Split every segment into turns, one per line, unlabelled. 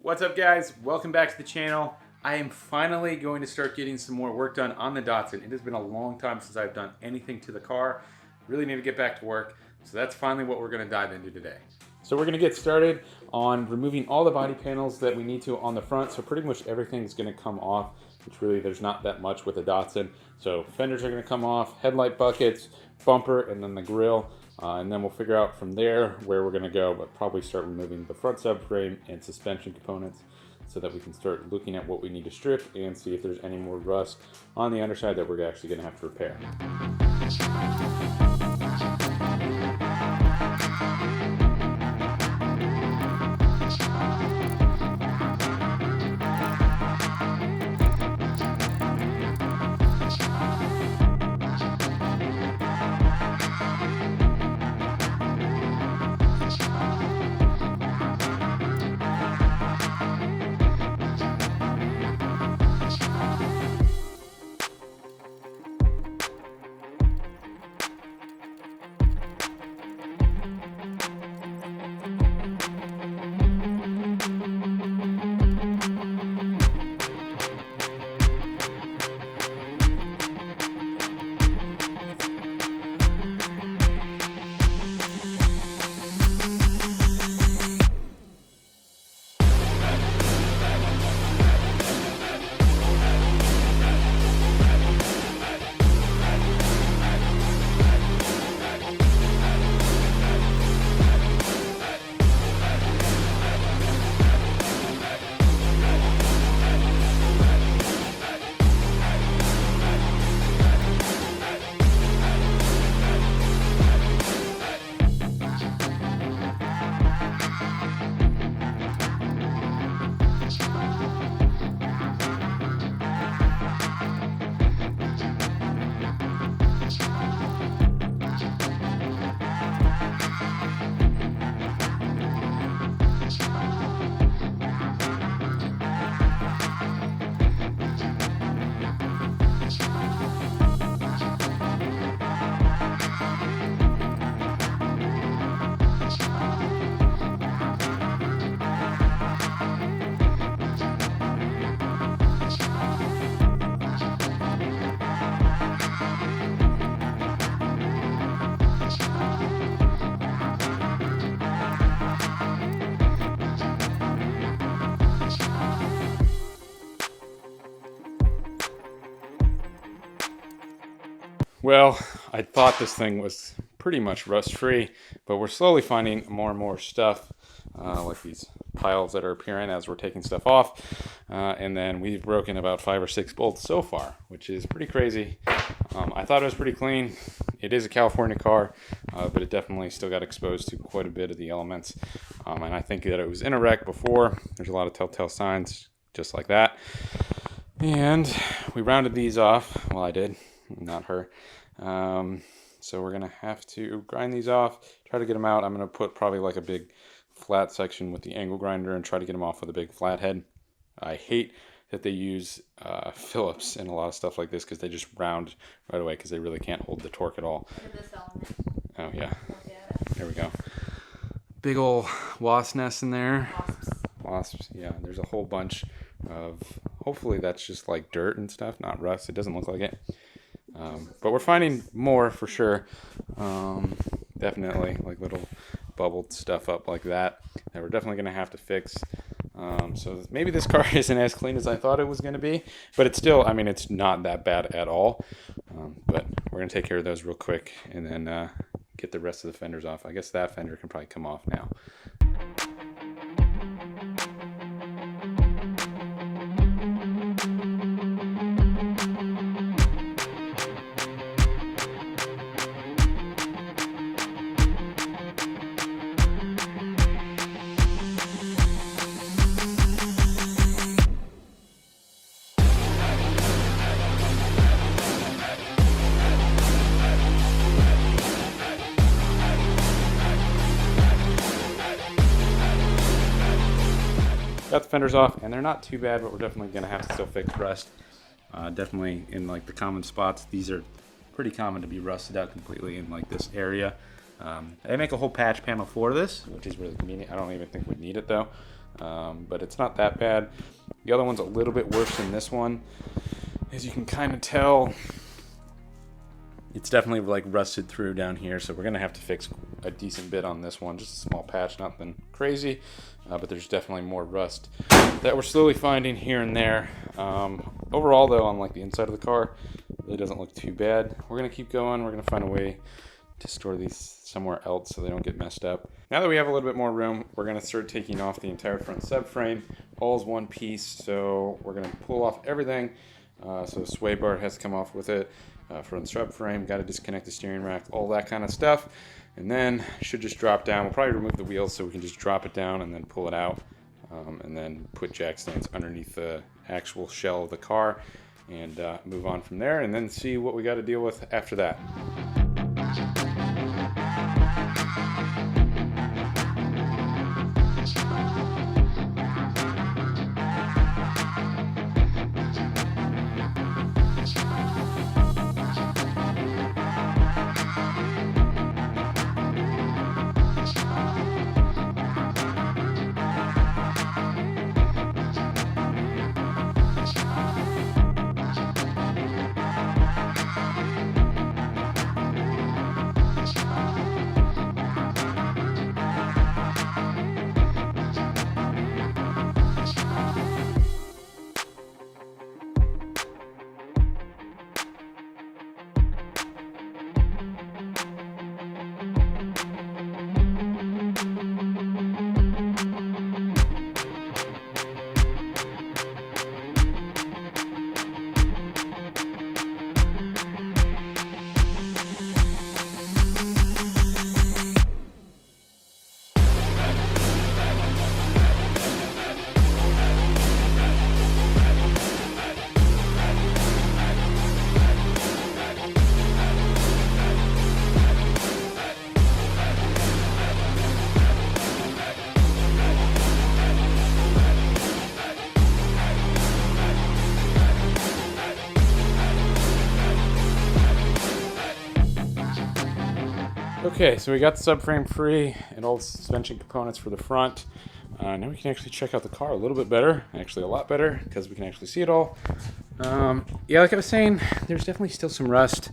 What's up, guys? Welcome back to the channel. I am finally going to start getting some more work done on the Datsun. It has been a long time since I've done anything to the car. Really need to get back to work. So that's finally what we're going to dive into today. So we're going to get started on removing all the body panels that we need to on the front. So pretty much everything is going to come off, which really there's not that much with the Datsun. So fenders are going to come off, headlight buckets, bumper, and then the grille. And then we'll figure out from there where we're going to go, but probably start removing the front subframe and suspension components so that we can start looking at what we need to strip and see if there's any more rust on the underside that we're actually going to have to repair. Well, I thought this thing was pretty much rust-free, but we're slowly finding more and more stuff, like these piles that are appearing as we're taking stuff off. And then we've broken about 5 or 6 bolts so far, which is pretty crazy. I thought it was pretty clean. It is a California car, but it definitely still got exposed to quite a bit of the elements. And I think that it was in a wreck before. There's a lot of telltale signs just like that. And we rounded these off. Well, I did, not her. So we're gonna have to grind these off, try to get them out. I'm gonna put probably like a big flat section with the angle grinder and try to get them off with a big flat head. I hate that they use Phillips in a lot of stuff like this because they just round right away because they really can't hold the torque at all.
Look at this element.
Oh yeah, there we go. Big old wasp nest in there. Wasps, yeah, there's a whole bunch of, hopefully that's just like dirt and stuff, not rust. It doesn't look like it. But we're finding more for sure. Definitely like little bubbled stuff up like that we're definitely going to have to fix. So maybe this car isn't as clean as I thought it was going to be, but it's still, I mean, it's not that bad at all. But we're going to take care of those real quick and then get the rest of the fenders off. I guess that fender can probably come off now. Got the fenders off, and they're not too bad, but we're definitely going to have to still fix rust. Definitely in like the common spots. These are pretty common to be rusted out completely in like this area. They make a whole patch panel for this, which is really convenient. I don't even think we need it though. but it's not that bad. The other one's a little bit worse than this one. As you can kind of tell, it's definitely like rusted through down here, so we're gonna have to fix a decent bit on this one. Just a small patch, nothing crazy, but there's definitely more rust that we're slowly finding here and there. Overall though, on like the inside of the car, it really doesn't look too bad. We're gonna keep going. We're gonna find a way to store these somewhere else so they don't get messed up. Now that we have a little bit more room, we're gonna start taking off the entire front subframe. All is one piece, so we're gonna pull off everything. So the sway bar has to come off with it. Front subframe, got to disconnect the steering rack, all that kind of stuff, and then should just drop down. We'll probably remove the wheels so we can just drop it down and then pull it out, and then put jack stands underneath the actual shell of the car and move on from there, and then see what we got to deal with after that. Okay, so we got the subframe free and all the suspension components for the front. Now we can actually check out the car a little bit better, actually a lot better, because we can actually see it all. Yeah, like I was saying, there's definitely still some rust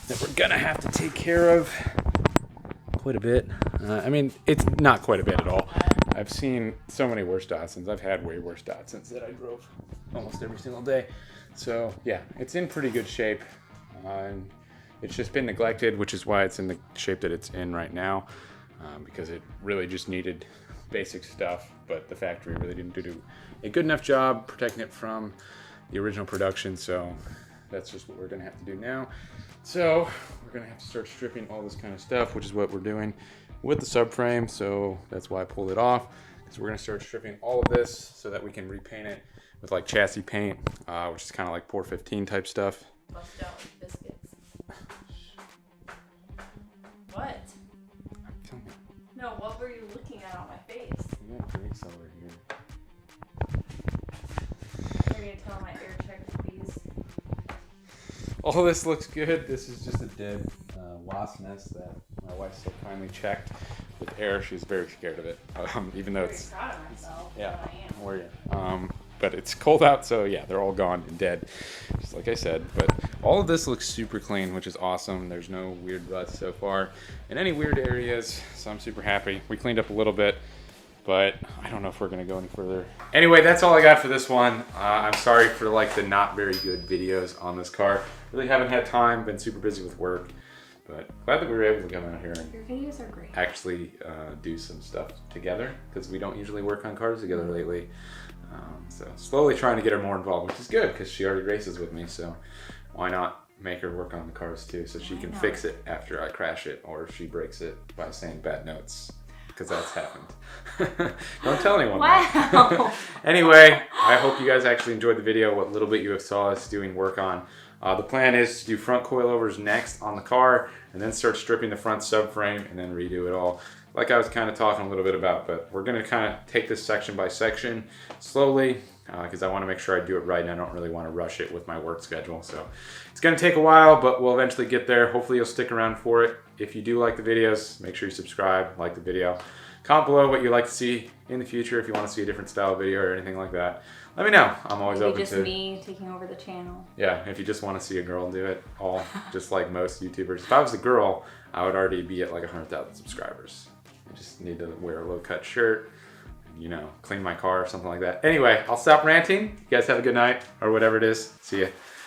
that we're gonna have to take care of quite a bit. I mean, it's not quite a bit at all. I've seen so many worse Datsuns. I've had way worse Datsuns that I drove almost every single day. So yeah, it's in pretty good shape. It's just been neglected, which is why it's in the shape that it's in right now, because it really just needed basic stuff, but the factory really didn't do a good enough job protecting it from the original production, so that's just what we're gonna have to do now. So we're gonna have to start stripping all this kind of stuff, which is what we're doing with the subframe, so that's why I pulled it off, because we're gonna start stripping all of this so that we can repaint it with like chassis paint, which is kind of like Pour 15 type stuff.
Bust out like biscuits. What? No, what were you looking at on my face?
You got brakes over here.
You're gonna tell my air check please.
All this looks good. This is just a dead wasp nest that my wife so kindly checked with air. She was very scared of it, even though it's
proud of myself.
yeah.
I am.
Where you? But it's cold out, so yeah, they're all gone and dead, just like I said. But all of this looks super clean, which is awesome. There's no weird rust so far in any weird areas, so I'm super happy. We cleaned up a little bit, but I don't know if we're gonna go any further. Anyway, that's all I got for this one. I'm sorry for like the not very good videos on this car. Really haven't had time, been super busy with work, but glad that we were able to come out here and
Your videos are great.
actually do some stuff together, because we don't usually work on cars together lately. So slowly trying to get her more involved, which is good because she already races with me, so why not make her work on the cars too, so she can fix it after I crash it, or if she breaks it by saying bad notes, because that's happened. Don't tell anyone.
Wow.
Anyway, I hope you guys actually enjoyed the video, what little bit you have saw us doing work on. The plan is to do front coilovers next on the car, and then start stripping the front subframe, and then redo it all. Like I was kind of talking a little bit about, but we're going to kind of take this section by section slowly, because I want to make sure I do it right, and I don't really want to rush it with my work schedule. So it's going to take a while, but we'll eventually get there. Hopefully you'll stick around for it. If you do like the videos, make sure you subscribe, like the video, Comment below what you'd like to see in the future. If you want to see a different style video or anything like that, let me know. I'm always
Maybe
open
just
to
me taking over the channel.
Yeah, if you just want to see a girl do it all, just like most YouTubers. If I was a girl, I would already be at like 100,000 subscribers. I just need to wear a low-cut shirt, you know, clean my car or something like that. Anyway, I'll stop ranting. You guys have a good night or whatever it is. See ya.